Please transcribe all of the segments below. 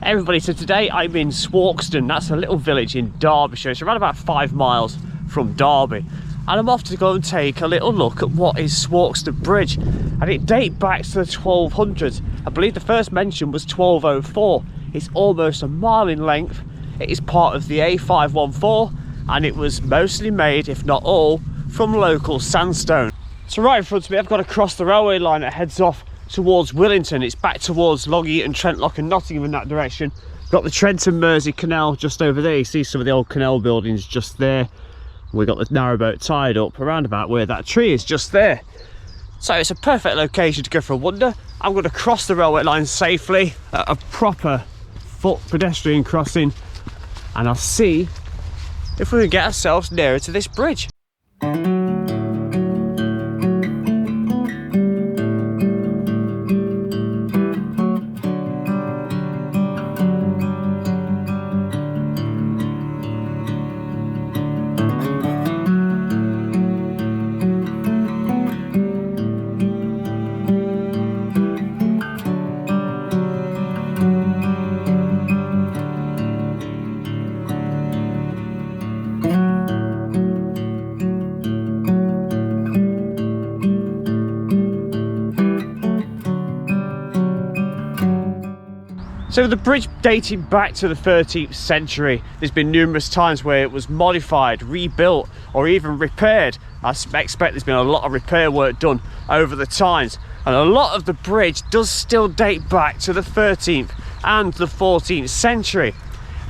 Hey everybody, so today I'm in Swarkestone. That's a little village in Derbyshire. It's around about 5 miles from Derby. And I'm off to go and take a little look at what is Swarkestone Bridge. And it dates back to the 1200s. I believe the first mention was 1204. It's almost a mile in length. It is part of the A514 and it was mostly made, if not all, from local sandstone. So right in front of me I've got to cross the railway line that heads off towards Willington. It's back towards Long Eaton, Trentlock and Nottingham in that direction. Got the Trent and Mersey Canal just over there. You see some of the old canal buildings just there. We've got the narrowboat tied up around about where that tree is just there. So it's a perfect location to go for a wander. I'm going to cross the railway line safely at a proper foot pedestrian crossing, and I'll see if we can get ourselves nearer to this bridge. So the bridge dating back to the 13th century, there's been numerous times where it was modified, rebuilt or even repaired. I expect there's been a lot of repair work done over the times, and a lot of the bridge does still date back to the 13th and the 14th century.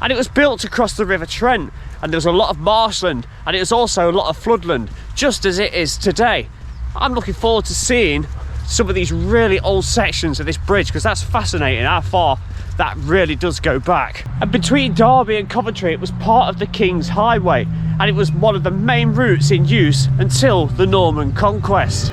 And it was built to cross the River Trent, and there was a lot of marshland and it was also a lot of floodland, just as it is today. I'm looking forward to seeing some of these really old sections of this bridge, because that's fascinating how far that really does go back. And between Derby and Coventry, it was part of the King's Highway, and it was one of the main routes in use until the Norman Conquest.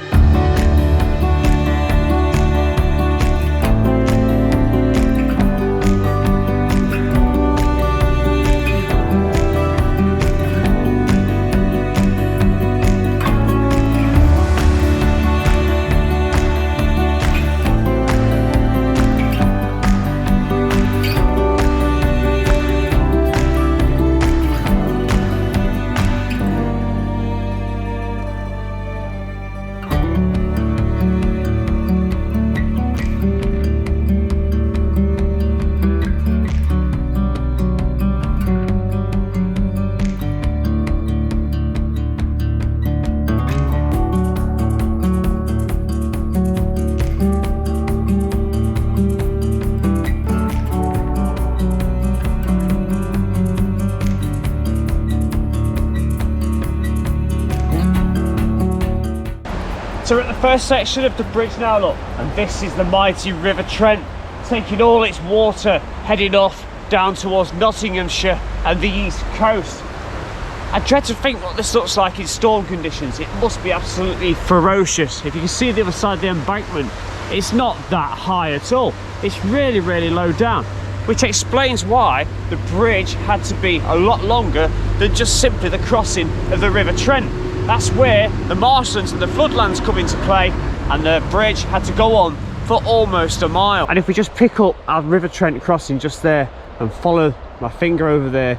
So we're at the first section of the bridge now, look, and this is the mighty River Trent, taking all its water, heading off down towards Nottinghamshire and the east coast. I dread to think what this looks like in storm conditions. It must be absolutely ferocious. If you can see the other side of the embankment, it's not that high at all. It's really, really low down, which explains why the bridge had to be a lot longer than just simply the crossing of the River Trent. That's where the marshlands and the floodlands come into play, and the bridge had to go on for almost a mile. And if we just pick up our River Trent crossing just there and follow my finger over there,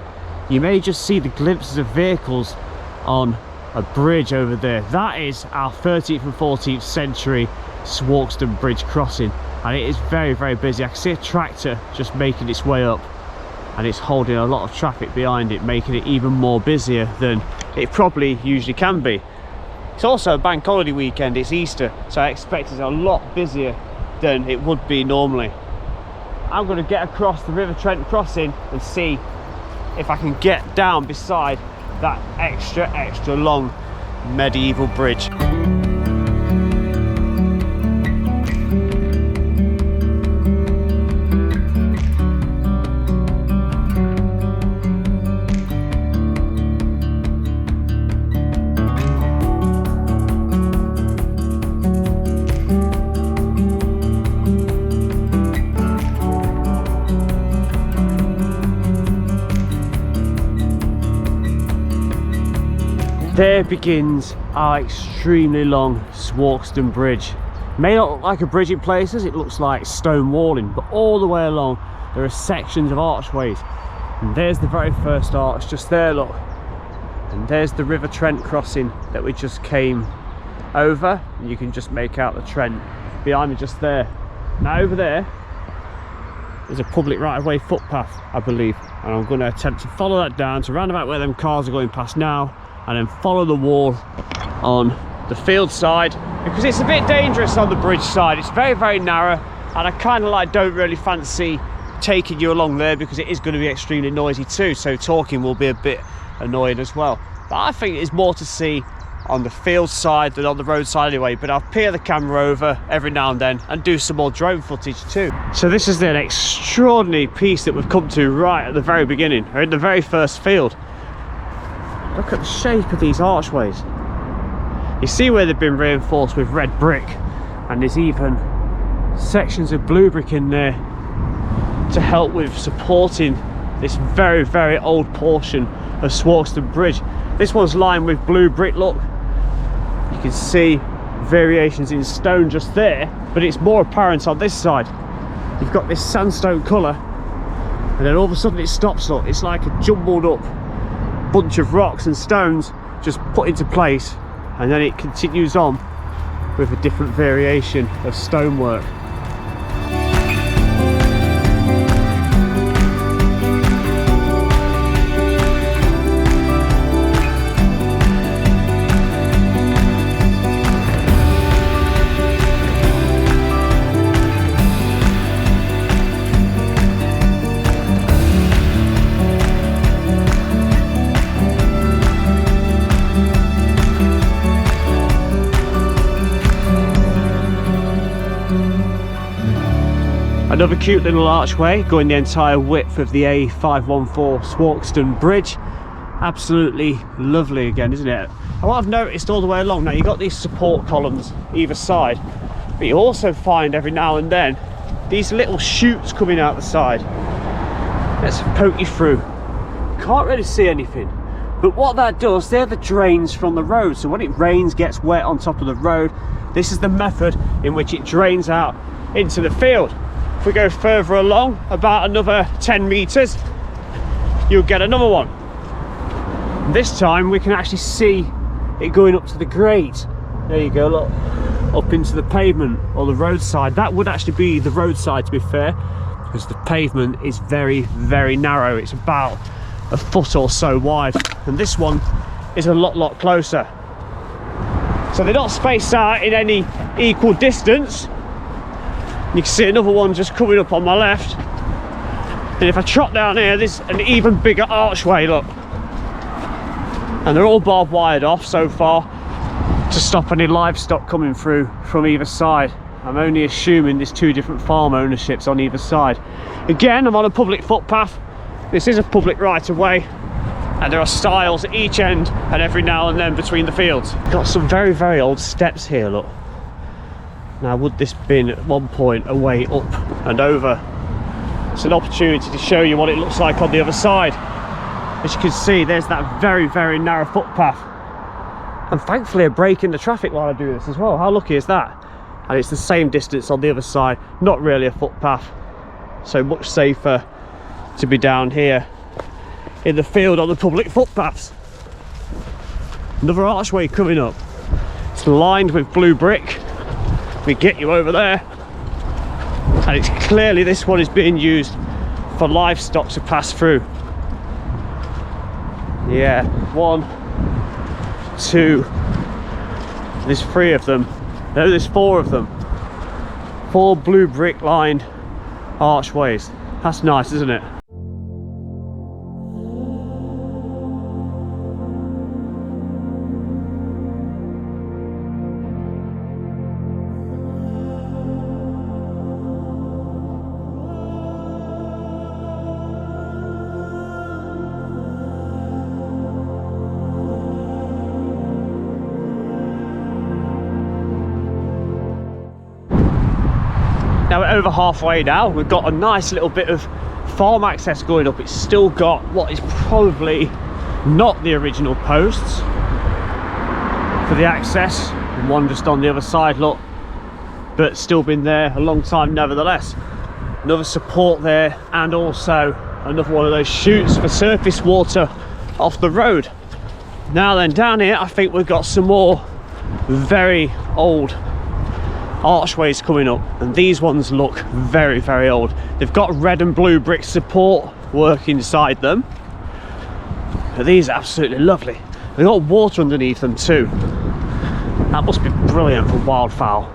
you may just see the glimpses of vehicles on a bridge over there. That is our 13th and 14th century Swarkestone Bridge crossing, and it is very, very busy. I can see a tractor just making its way up, and it's holding a lot of traffic behind it, making it even more busier than it probably usually can be. It's also a bank holiday weekend, it's Easter, so I expect it's a lot busier than it would be normally. I'm going to get across the River Trent crossing and see if I can get down beside that extra long medieval bridge. There begins our extremely long Swarkestone Bridge. May not look like a bridge in places, it looks like stone walling, but all the way along there are sections of archways, and there's the very first arch just there, look, and there's the River Trent crossing that we just came over, and you can just make out the Trent behind me just there. Now over there is a public right-of-way footpath, I believe, and I'm going to attempt to follow that down to round about where them cars are going past now, and then follow the wall on the field side, because it's a bit dangerous on the bridge side. It's very, very narrow, and I kind of like don't really fancy taking you along there because it is going to be extremely noisy too, so talking will be a bit annoying as well. But I think there's more to see on the field side than on the road side anyway, but I'll peer the camera over every now and then and do some more drone footage too. So this is an extraordinary piece that we've come to right at the very beginning, or in the very first field. Look at the shape of these archways. You see where they've been reinforced with red brick, and there's even sections of blue brick in there to help with supporting this very, very old portion of Swarkestone Bridge. This one's lined with blue brick, look. You can see variations in stone just there, but it's more apparent on this side. You've got this sandstone colour, and then all of a sudden it stops, look. It's like a jumbled up bunch of rocks and stones just put into place, and then it continues on with a different variation of stonework. Another cute little archway going the entire width of the A514 Swarkestone Bridge. Absolutely lovely again, isn't it? And what I've noticed all the way along, now you've got these support columns either side, but you also find every now and then these little chutes coming out the side. Let's poke you through. Can't really see anything, but what that does, they're the drains from the road. So when it rains, gets wet on top of the road, this is the method in which it drains out into the field. If we go further along, about another 10 meters, you'll get another one. This time we can actually see it going up to the grate. There you go, look, up into the pavement or the roadside. That would actually be the roadside, to be fair, because the pavement is very, very narrow. It's about a foot or so wide, and this one is a lot closer. So they're not spaced out in any equal distance. You can see another one just coming up on my left, and if I trot down here, there's an even bigger archway, look, and they're all barbed wired off so far to stop any livestock coming through from either side. I'm only assuming there's two different farm ownerships on either side. Again, I'm on a public footpath. This is a public right of way, and there are stiles at each end and every now and then between the fields. Got some very, very old steps here, look. Now, would this been at one point a way up and over? It's an opportunity to show you what it looks like on the other side. As you can see, there's that very, very narrow footpath, and thankfully a break in the traffic while I do this as well. How lucky is that? And it's the same distance on the other side, not really a footpath, so much safer to be down here in the field on the public footpaths. Another archway coming up. It's lined with blue brick. We get you over there, and it's clearly this one is being used for livestock to pass through. Yeah, 1, 2, there's 3 of them. No, there's 4 of them. 4 blue brick lined archways. That's nice, isn't it? Now we're over halfway now. We've got a nice little bit of farm access going up. It's still got what is probably not the original posts for the access, and one just on the other side, look, but still been there a long time nevertheless. another support there, and also another one of those chutes for surface water off the road. Now then, down here I think we've got some more very old archways coming up, and these ones look very, very old. They've got red and blue brick support work inside them, but these are absolutely lovely. They've got water underneath them too. That must be brilliant for wildfowl,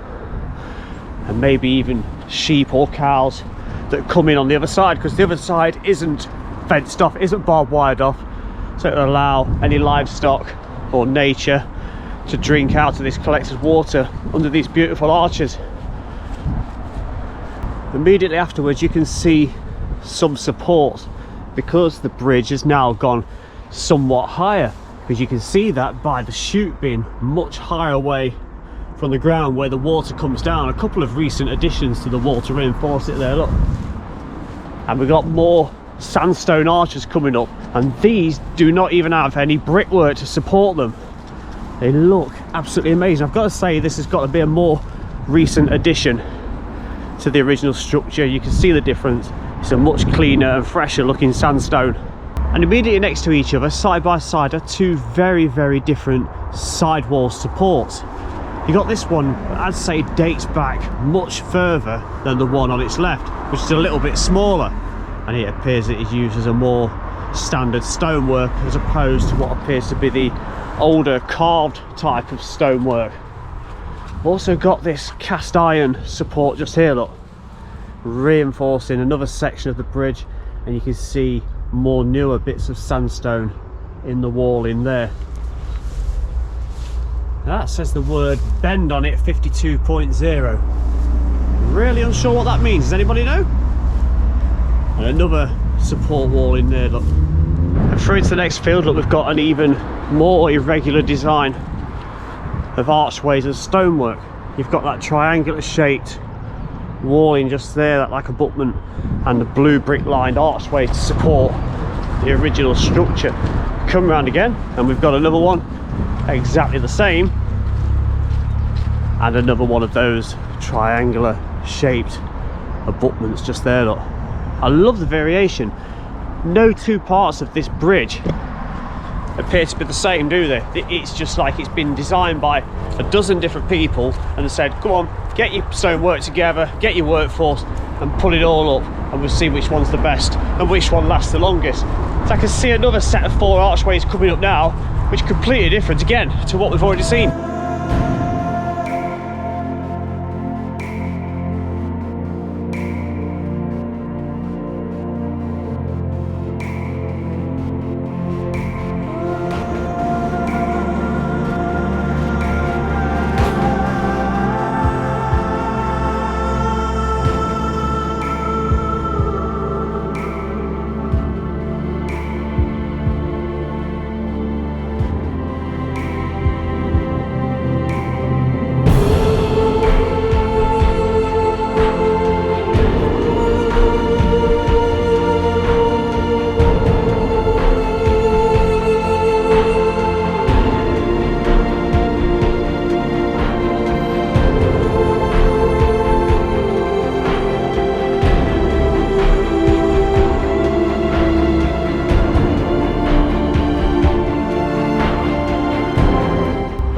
and maybe even sheep or cows that come in on the other side, because the other side isn't fenced off, isn't barbed wired off, so it'll allow any livestock or nature to drink out of this collected water under these beautiful arches. Immediately afterwards you can see some support, because the bridge has now gone somewhat higher, because you can see that by the chute being much higher away from the ground where the water comes down. A couple of recent additions to the wall to reinforce it there, look. And we've got more sandstone arches coming up, and these do not even have any brickwork to support them. They look absolutely amazing. I've got to say, this has got to be a more recent addition to the original structure. You can see the difference. It's a much cleaner and fresher looking sandstone. And immediately next to each other, side by side, are two very, very different sidewall supports. You got this one, I'd say, dates back much further than the one on its left, which is a little bit smaller, and it appears it is used as a more standard stonework as opposed to what appears to be the older carved type of stonework. Also got this cast iron support just here, look, reinforcing another section of the bridge, and you can see more newer bits of sandstone in the wall in there. That says the word bend on it, 52.0. Really unsure what that means. Does anybody know? And another support wall in there, look. And through into the next field, look, we've got an even more irregular design of archways and stonework. You've got that triangular shaped walling just there, that like abutment, and the blue brick lined archway to support the original structure. Come around again, and we've got another one exactly the same, and another one of those triangular shaped abutments just there, look. I love the variation. No two parts of this bridge appear to be the same, do they? It's just like it's been designed by a dozen different people and said, come on, get your stonework together, get your workforce, and pull it all up, and we'll see which one's the best and which one lasts the longest. So I can see another set of 4 archways coming up now, which are completely different again to what we've already seen.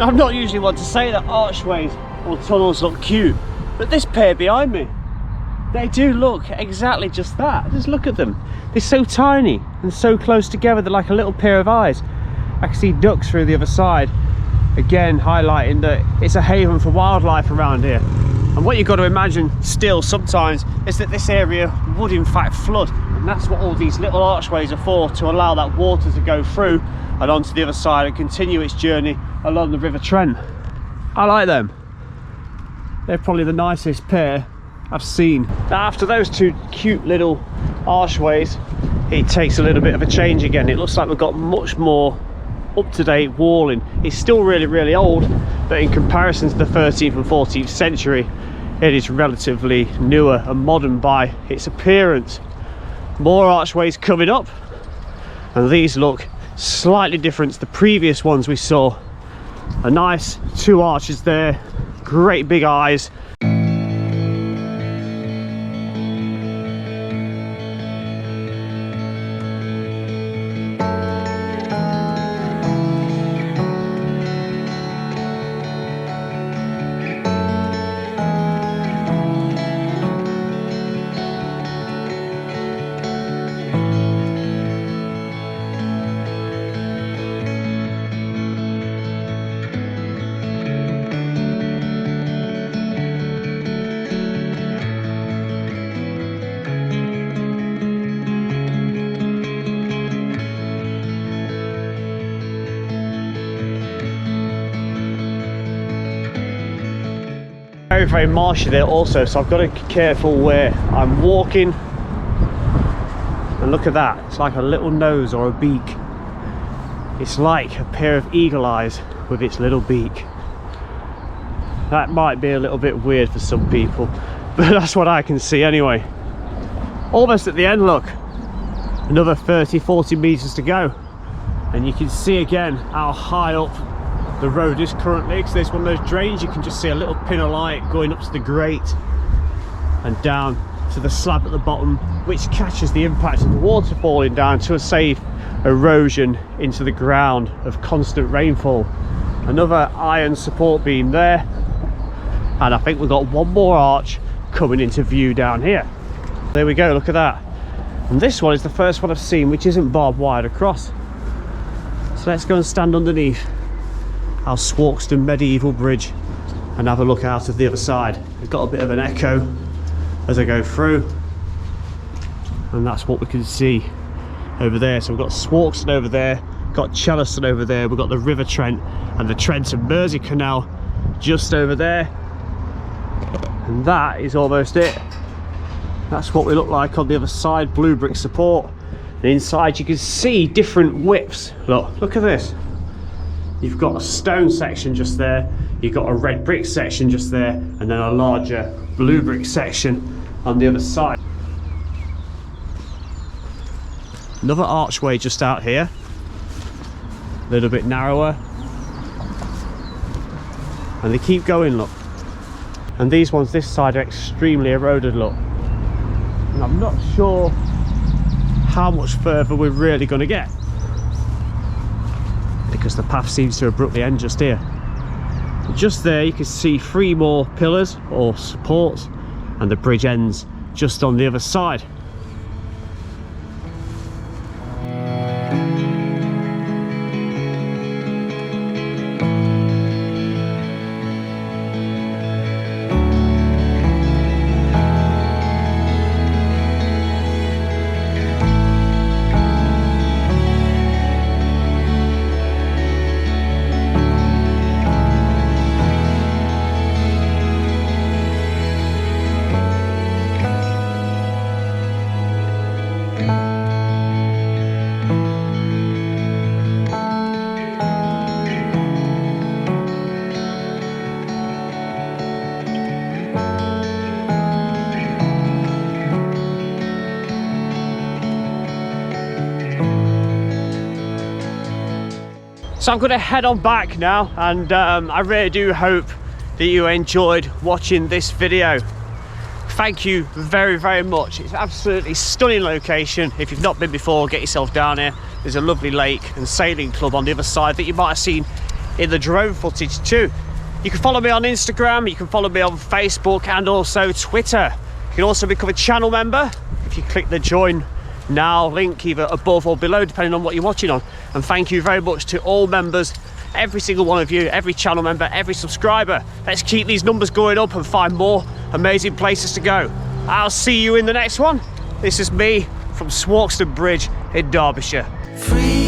I'm not usually one to say that archways or tunnels look cute, but this pair behind me, they do look exactly just that. Just look at them. They're so tiny and so close together, they're like a little pair of eyes. I can see ducks through the other side, again highlighting that it's a haven for wildlife around here. And what you've got to imagine still sometimes is that this area would in fact flood, and that's what all these little archways are for, to allow that water to go through and onto the other side and continue its journey along the River Trent. I like them. They're probably the nicest pair I've seen. Now after those two cute little archways, it takes a little bit of a change again. It looks like we've got much more up-to-date walling. It's still really, really old, but in comparison to the 13th and 14th century, it is relatively newer and modern by its appearance. More archways coming up, and these look slightly different to the previous ones we saw. A nice 2 arches there, great big eyes. very, very marshy there also, so I've got to be careful where I'm walking. And look at that, it's like a little nose or a beak. It's like a pair of eagle eyes with its little beak. That might be a little bit weird for some people, but that's what I can see anyway. Almost at the end, look. Another 30-40 meters to go. And you can see again how high up the road is currently, because there's one of those drains. You can just see a little pin of light going up to the grate and down to the slab at the bottom, which catches the impact of the water falling down to save erosion into the ground of constant rainfall. Another iron support beam there, and I think we've got one more arch coming into view down here. There we go, look at that. And this one is the first one I've seen which isn't barbed wired across. So let's go and stand underneath our Swarkestone medieval bridge and have a look out of the other side. We've got a bit of an echo as I go through, and that's what we can see over there. So we've got Swarkestone over there, got Chellaston over there, we've got the River Trent and the Trent and Mersey Canal just over there, and that is almost it. That's what we look like on the other side, blue brick support. And inside you can see different widths. Look at this. You've got a stone section just there, you've got a red brick section just there, and then a larger blue brick section on the other side. Another archway just out here, a little bit narrower, and they keep going, look. And these ones this side are extremely eroded, look. And I'm not sure how much further we're really going to get, because the path seems to abruptly end just here. Just there you can see 3 more pillars or supports, and the bridge ends just on the other side. So I'm going to head on back now, and I really do hope that you enjoyed watching this video. Thank you very, very much. It's an absolutely stunning location. If you've not been before, get yourself down here. There's a lovely lake and sailing club on the other side that you might have seen in the drone footage too. You can follow me on Instagram, you can follow me on Facebook and also Twitter. You can also become a channel member if you click the join now link either above or below, depending on what you're watching on. And thank you very much to all members, every single one of you, every channel member, every subscriber. Let's keep these numbers going up and find more amazing places to go. I'll see you in the next one. This is me from Swarkestone Bridge in Derbyshire. Free.